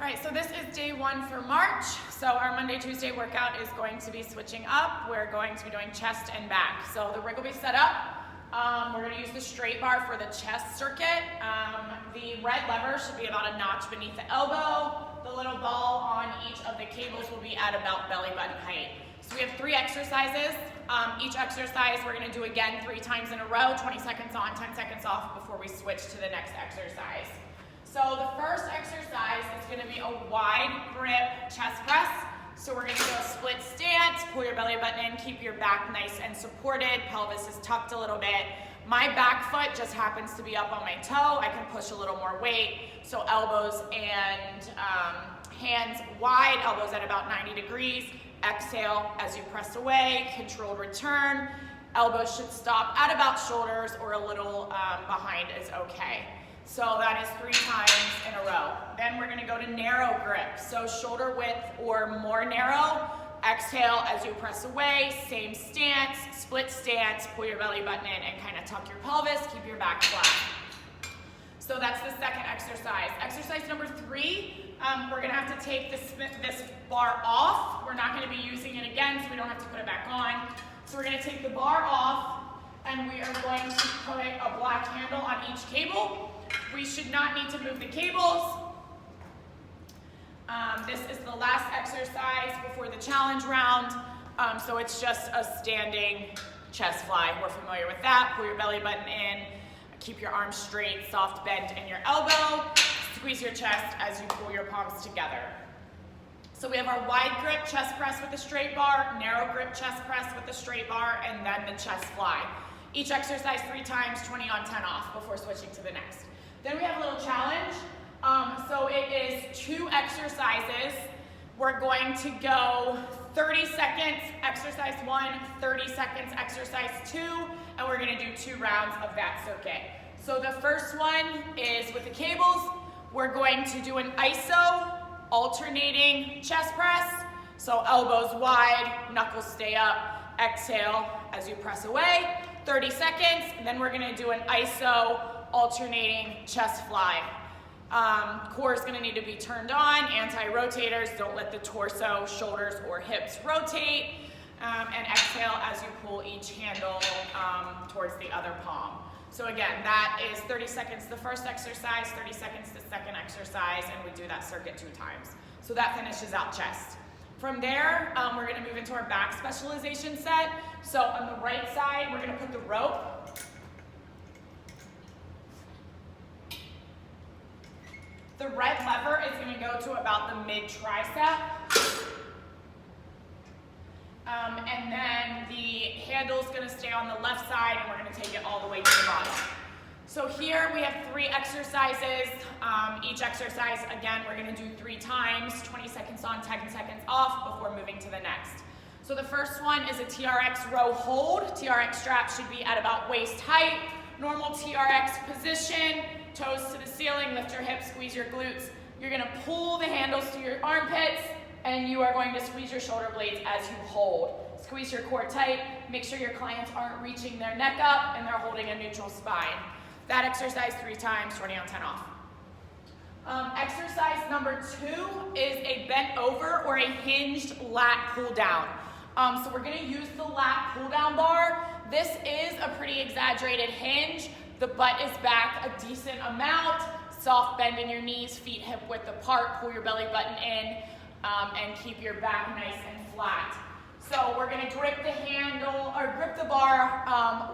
All right, so this is day 1 for March. So our Monday, Tuesday workout is going to be switching up. We're going to be doing chest and back. So the rig will be set up. We're going to use the straight bar for the chest circuit. The red lever should be about a notch beneath the elbow. The little ball on each of the cables will be at about belly button height. So we have 3 exercises. Each exercise we're going to do again 3 times in a row, 20 seconds on, 10 seconds off before we switch to the next exercise. So the first exercise is going to be a wide grip chest press. So we're going to do a split stance, pull your belly button in, keep your back nice and supported, pelvis is tucked a little bit. My back foot just happens to be up on my toe. I can push a little more weight. So elbows and hands wide, elbows at about 90 degrees. Exhale as you press away, controlled return. Elbows should stop at about shoulders or a little behind is okay. So that is 3 times in a row. Then we're going to go to narrow grip. So shoulder width or more narrow. Exhale as you press away. Same stance, split stance. Pull your belly button in and kind of tuck your pelvis. Keep your back flat. So that's the second exercise. Exercise number 3, we're going to have to take this bar off. We're not going to be using it again, so we don't have to put it back on. So we're going to take the bar off, and we are going to put a black handle on each cable. We should not need to move the cables. This is the last exercise before the challenge round. So it's just a standing chest fly. We're familiar with that. Pull your belly button in. Keep your arms straight, soft bend in your elbow. Squeeze your chest as you pull your palms together. So we have our wide grip chest press with the straight bar, narrow grip chest press with the straight bar, and then the chest fly. Each exercise 3 times, 20 on, 10 off before switching to the next. Then we have a little challenge. So it is 2 exercises. We're going to go 30 seconds, exercise 1, 30 seconds, exercise 2, and we're going to do 2 rounds of that circuit. So the first one is with the cables. We're going to do an iso, alternating chest press. So elbows wide, knuckles stay up, exhale as you press away. 30 seconds, and then we're going to do an iso, alternating chest fly. Core is going to need to be turned on, anti-rotators, don't let the torso, shoulders, or hips rotate, and exhale as you pull each handle towards the other palm. So again, that is 30 seconds the first exercise, 30 seconds the second exercise, and we do that circuit 2 times. So that finishes out chest. From there, we're going to move into our back specialization set. So on the right side, we're going to put the rope. The red lever is going to go to about the mid-tricep. And then the handle is going to stay on the left side, and we're going to take it all the way to the bottom. So here we have 3 exercises. Each exercise, again, we're going to do 3 times, 20 seconds on, 10 seconds off before moving to the next. So the first one is a TRX row hold. TRX strap should be at about waist height. Normal TRX position, toes to the ceiling, lift your hips, squeeze your glutes. You're going to pull the handles to your armpits, and you are going to squeeze your shoulder blades as you hold. Squeeze your core tight. Make sure your clients aren't reaching their neck up and they're holding a neutral spine. That exercise 3 times, 20 on, 10 off. Exercise number 2 is a bent over or a hinged lat pull down. So we're going to use the lat pull down bar. This is a pretty exaggerated hinge. The butt is back a decent amount. Soft bend in your knees, feet hip width apart. Pull your belly button in and keep your back nice and flat. So we're going to grip the handle or grip the bar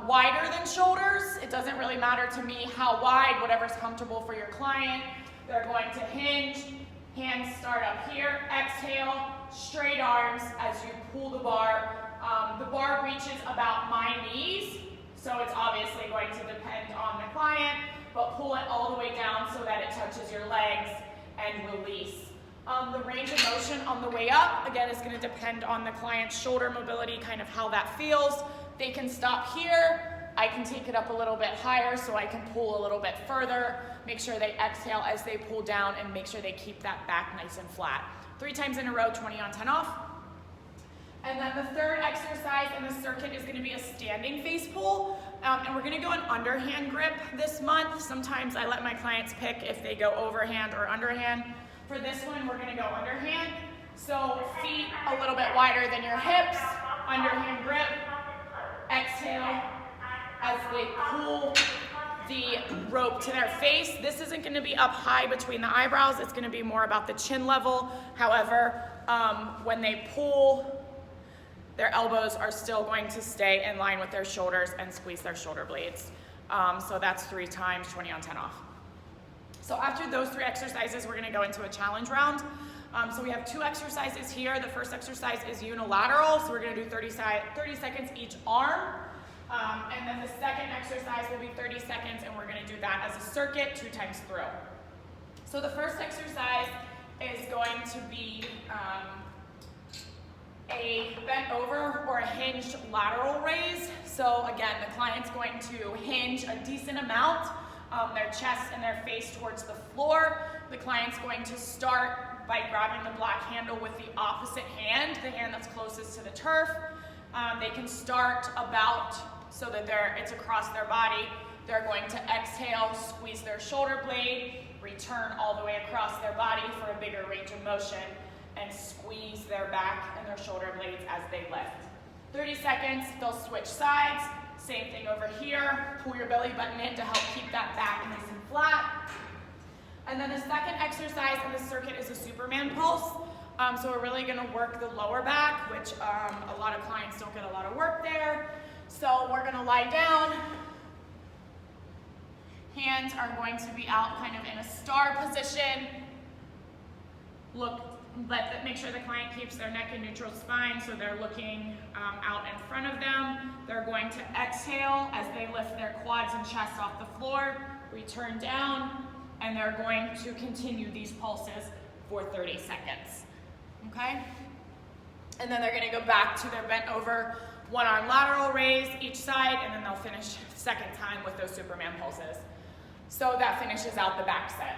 wider than shoulders. It doesn't really matter to me how wide, whatever's comfortable for your client. They're going to hinge. Hands start up here. Exhale, straight arms as you pull the bar. The bar reaches about my knees, so it's obviously going to depend on the client, but pull it all the way down so that it touches your legs and release. The range of motion on the way up, again, is going to depend on the client's shoulder mobility, kind of how that feels. They can stop here. I can take it up a little bit higher so I can pull a little bit further. Make sure they exhale as they pull down and make sure they keep that back nice and flat. 3 times in a row, 20 on, 10 off. And then the third exercise in the circuit is going to be a standing face pull. And we're gonna go an underhand grip this month. Sometimes I let my clients pick if they go overhand or underhand. For this one, we're gonna go underhand. So feet a little bit wider than your hips, underhand grip. Exhale as they pull the rope to their face. This isn't gonna be up high between the eyebrows. It's gonna be more about the chin level. However, when they pull, their elbows are still going to stay in line with their shoulders and squeeze their shoulder blades. So that's 3 times, 20 on, 10 off. So after those 3 exercises, we're gonna go into a challenge round. So we have 2 exercises here. The first exercise is unilateral. So we're gonna do 30 seconds each arm. And then the second exercise will be 30 seconds, and we're gonna do that as a circuit 2 times through. So the first exercise is going to be a bent over or a hinged lateral raise. So again, the client's going to hinge a decent amount, their chest and their face towards the floor. The client's going to start by grabbing the black handle with the opposite hand, the hand that's closest to the turf. They can start about so that it's across their body. They're going to exhale, squeeze their shoulder blade, return all the way across their body for a bigger range of motion, and squeeze their back and their shoulder blades as they lift. 30 seconds, they'll switch sides. Same thing over here. Pull your belly button in to help keep that back nice and flat. And then the second exercise in the circuit is a Superman pulse. So we're really gonna work the lower back, which a lot of clients don't get a lot of work there. So we're gonna lie down. Hands are going to be out kind of in a star position. Make sure the client keeps their neck in neutral spine so they're looking out in front of them. They're going to exhale as they lift their quads and chest off the floor, return down, and they're going to continue these pulses for 30 seconds, okay? And then they're gonna go back to their bent over 1 arm lateral raise each side, and then they'll finish second time with those Superman pulses. So that finishes out the back set.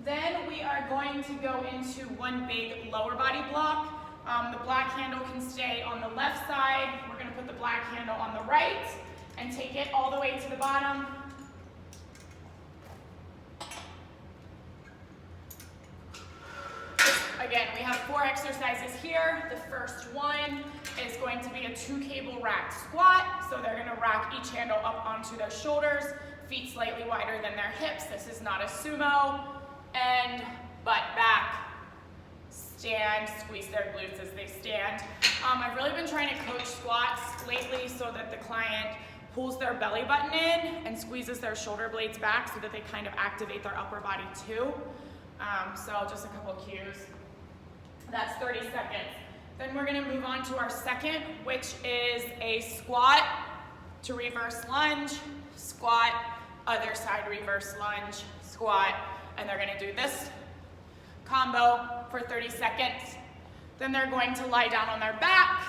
Then we are going to go into one big lower body block. The black handle can stay on the left side. We're gonna put the black handle on the right and take it all the way to the bottom. Again, we have 4 exercises here. The first one is going to be a 2 cable rack squat. So they're gonna rack each handle up onto their shoulders, feet slightly wider than their hips. This is not a sumo. And butt back, stand, squeeze their glutes as they stand. I've really been trying to coach squats lately so that the client pulls their belly button in and squeezes their shoulder blades back so that they kind of activate their upper body too. So just a couple cues. That's 30 seconds. Then we're gonna move on to our second, which is a squat to reverse lunge, squat, other side reverse lunge, squat, and they're gonna do this combo for 30 seconds. Then they're going to lie down on their back.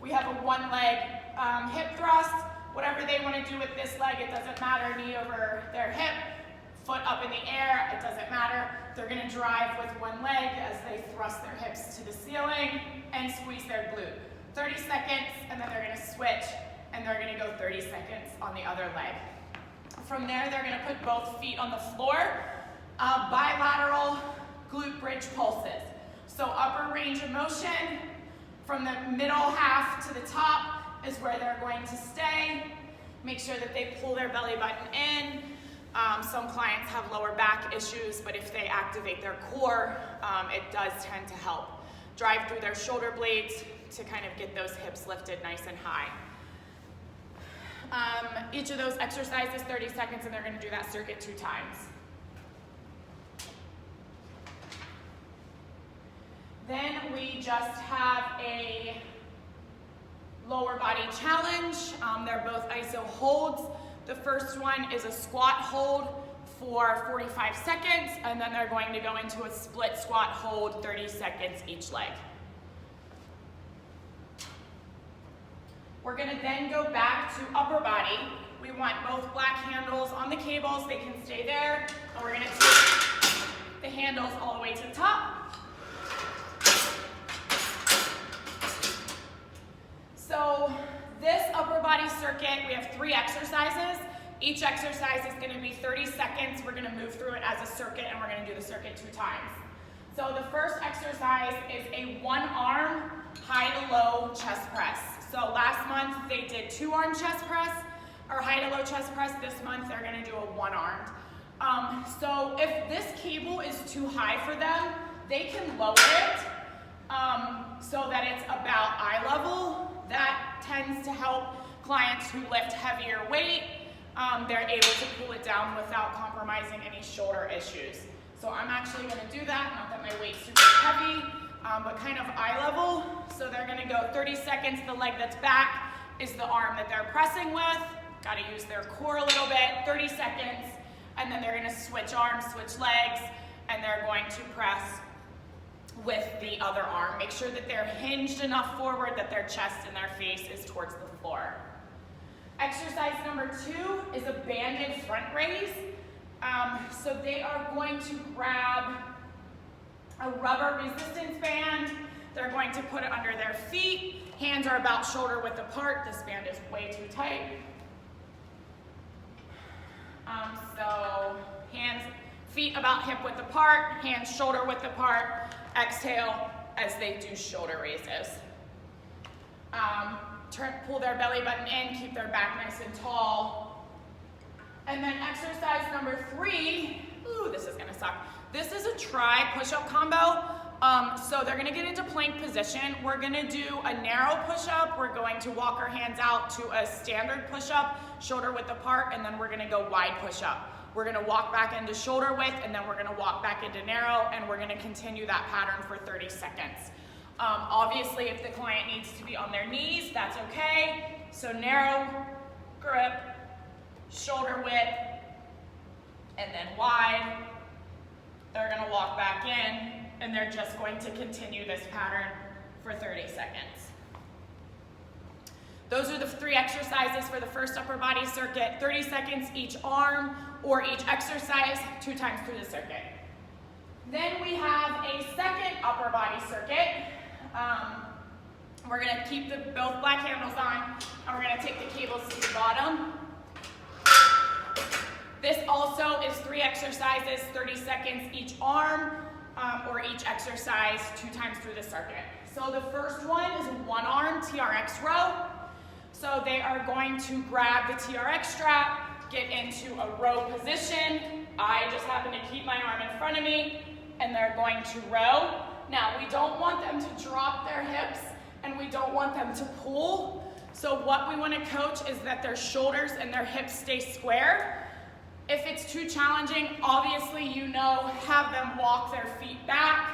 We have a 1 leg hip thrust. Whatever they wanna do with this leg, it doesn't matter, knee over their hip, foot up in the air, it doesn't matter. They're gonna drive with 1 leg as they thrust their hips to the ceiling and squeeze their glute. 30 seconds, and then they're gonna switch, and they're gonna go 30 seconds on the other leg. From there, they're gonna put both feet on the floor, bilateral glute bridge pulses. So upper range of motion, from the middle half to the top is where they're going to stay. Make sure that they pull their belly button in. Some clients have lower back issues, but if they activate their core, it does tend to help. Drive through their shoulder blades to kind of get those hips lifted nice and high. Each of those exercises, 30 seconds, and they're gonna do that circuit 2 times. Then we just have a lower body challenge. They're both iso holds. The first one is a squat hold for 45 seconds, and then they're going to go into a split squat hold, 30 seconds each leg. We're gonna then go back to upper body. We want both black handles on the cables, they can stay there, and we're gonna take the handles all the way to the top. So this upper body circuit, we have 3 exercises. Each exercise is going to be 30 seconds. We're going to move through it as a circuit, and we're going to do the circuit 2 times. So the first exercise is a 1-arm high to low chest press. So last month they did 2-arm chest press or high to low chest press. This month they're going to do a 1-armed. So if this cable is too high for them, they can lower it so that it's about eye level. That tends to help clients who lift heavier weight. They're able to pull it down without compromising any shoulder issues. So I'm actually going to do that, not that my weight's super heavy, but kind of eye level. So they're going to go 30 seconds. The leg that's back is the arm that they're pressing with. Got to use their core a little bit, 30 seconds. And then they're going to switch arms, switch legs, and they're going to press with the other arm. Make sure that they're hinged enough forward that their chest and their face is towards the floor. Exercise number 2 is a banded front raise. So they are going to grab a rubber resistance band. They're going to put it under their feet. Hands are about shoulder width apart. This band is way too tight. So hands, feet about hip width apart, hands shoulder width apart. Exhale as they do shoulder raises. Pull their belly button in, keep their back nice and tall. And then exercise number 3, ooh, this is gonna suck. This is a tri push-up combo. So they're gonna get into plank position. We're gonna do a narrow push-up. We're going to walk our hands out to a standard push-up, shoulder width apart, and then we're gonna go wide push-up. We're gonna walk back into shoulder width, and then we're gonna walk back into narrow, and we're gonna continue that pattern for 30 seconds. Obviously, if the client needs to be on their knees, that's okay. So narrow grip, shoulder width, and then wide. They're gonna walk back in, and they're just going to continue this pattern for 30 seconds. Those are the 3 exercises for the first upper body circuit, 30 seconds each arm or each exercise, 2 times through the circuit. Then we have a second upper body circuit. We're gonna keep both black handles on, and we're gonna take the cables to the bottom. This also is 3 exercises, 30 seconds each arm, or each exercise 2 times through the circuit. So the first one is a 1-arm TRX row. So they are going to grab the TRX strap, get into a row position. I just happen to keep my arm in front of me, and they're going to row. Now, we don't want them to drop their hips, and we don't want them to pull. So what we want to coach is that their shoulders and their hips stay square. If it's too challenging, obviously have them walk their feet back,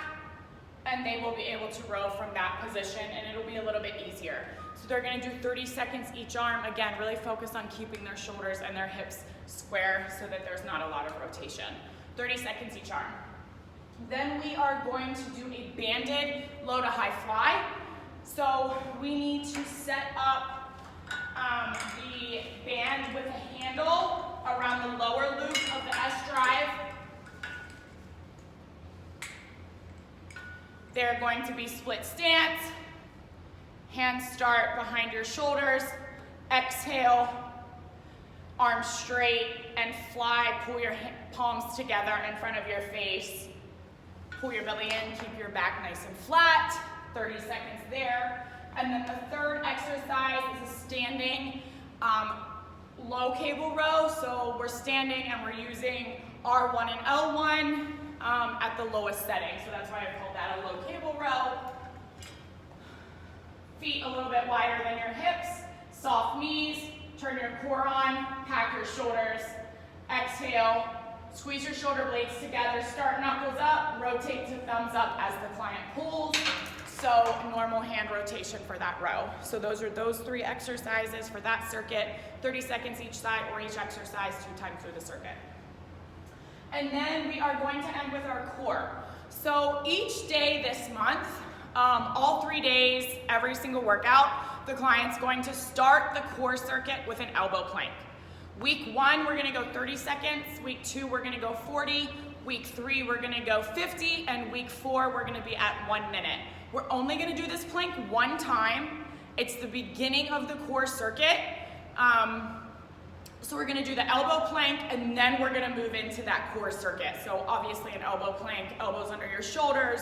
and they will be able to row from that position, and it'll be a little bit easier. So they're going to do 30 seconds each arm. Again, really focus on keeping their shoulders and their hips square so that there's not a lot of rotation. 30 seconds each arm. Then we are going to do a banded low to high fly. So we need to set up the band with a handle around the lower loop of the S drive. They're going to be split stance. Hands start behind your shoulders. Exhale, arms straight, and fly. Pull your palms together in front of your face. Pull your belly in, keep your back nice and flat. 30 seconds there. And then the third exercise is a standing low cable row. So we're standing and we're using R1 and L1 at the lowest setting. So that's why I called that a low cable row. Feet a little bit wider than your hips. Soft knees. Turn your core on. Pack your shoulders. Exhale. Squeeze your shoulder blades together, start knuckles up, rotate to thumbs up as the client pulls. So normal hand rotation for that row. So those are those 3 exercises for that circuit, 30 seconds each side or each exercise 2 times through the circuit. And then we are going to end with our core. So each day this month, all 3 days, every single workout, the client's going to start the core circuit with an elbow plank. Week 1, we're gonna go 30 seconds. Week 2, we're gonna go 40. Week 3, we're gonna go 50. And week 4, we're gonna be at 1 minute. We're only gonna do this plank 1 time. It's the beginning of the core circuit. So we're gonna do the elbow plank, and then we're gonna move into that core circuit. So obviously an elbow plank, elbows under your shoulders,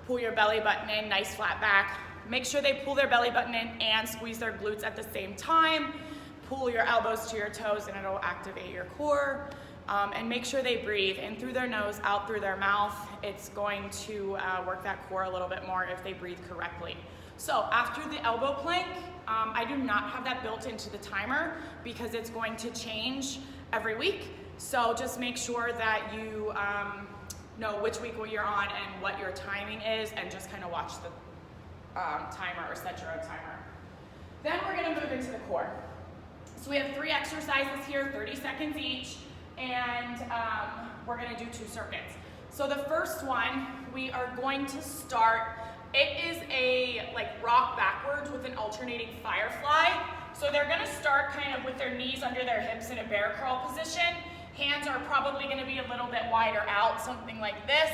pull your belly button in, nice flat back. Make sure they pull their belly button in and squeeze their glutes at the same time. Pull your elbows to your toes and it'll activate your core. And make sure they breathe in through their nose, out through their mouth. It's going to work that core a little bit more if they breathe correctly. So after the elbow plank, I do not have that built into the timer because it's going to change every week. So just make sure that you know which week you're on and what your timing is, and just kind of watch the timer or set your own timer. Then we're gonna move into the core. So we have 3 exercises here, 30 seconds each, and we're gonna do 2 circuits. So the first one, we are going to start. It is a rock backwards with an alternating firefly. So they're gonna start kind of with their knees under their hips in a bear crawl position. Hands are probably gonna be a little bit wider out, something like this.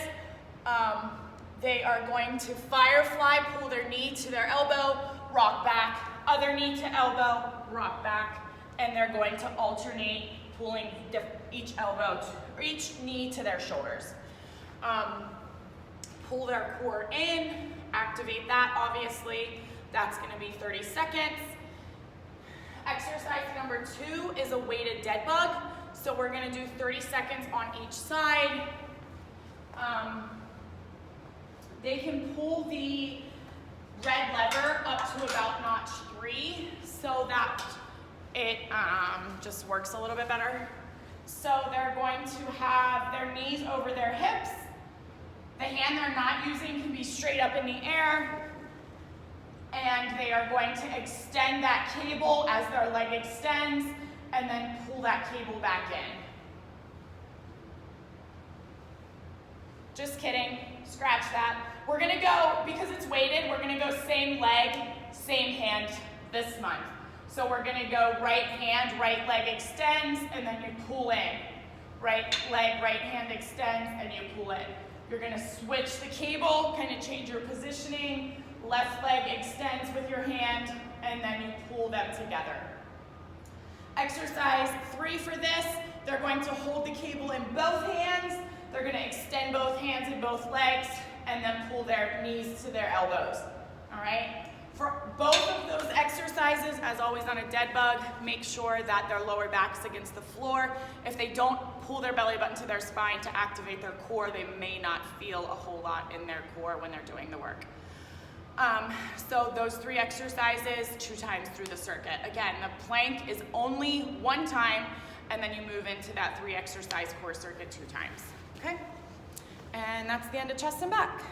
They are going to firefly, pull their knee to their elbow, rock back, other knee to elbow, rock back, and they're going to alternate pulling each knee to their shoulders. Pull their core in, activate that obviously. That's gonna be 30 seconds. Exercise number 2 is a weighted dead bug. So we're gonna do 30 seconds on each side. They can pull the red lever up to about notch 3 so that it just works a little bit better. So they're going to have their knees over their hips. The hand they're not using can be straight up in the air. And they are going to extend that cable as their leg extends, and then pull that cable back in. Just kidding, scratch that. We're gonna go, because it's weighted, we're gonna go same leg, same hand this month. So we're gonna go right hand, right leg extends, and then you pull in. Right leg, right hand extends, and you pull in. You're gonna switch the cable, kind of change your positioning. Left leg extends with your hand, and then you pull them together. Exercise 3 for this, they're going to hold the cable in both hands. They're going to extend both hands and both legs, and then pull their knees to their elbows. All right? For both of those exercises, as always on a dead bug, make sure that their lower back's against the floor. If they don't pull their belly button to their spine to activate their core, they may not feel a whole lot in their core when they're doing the work. So those 3 exercises 2 times through the circuit. Again, the plank is only 1 time, and then you move into that 3 exercise core circuit 2 times. Okay? And that's the end of chest and back.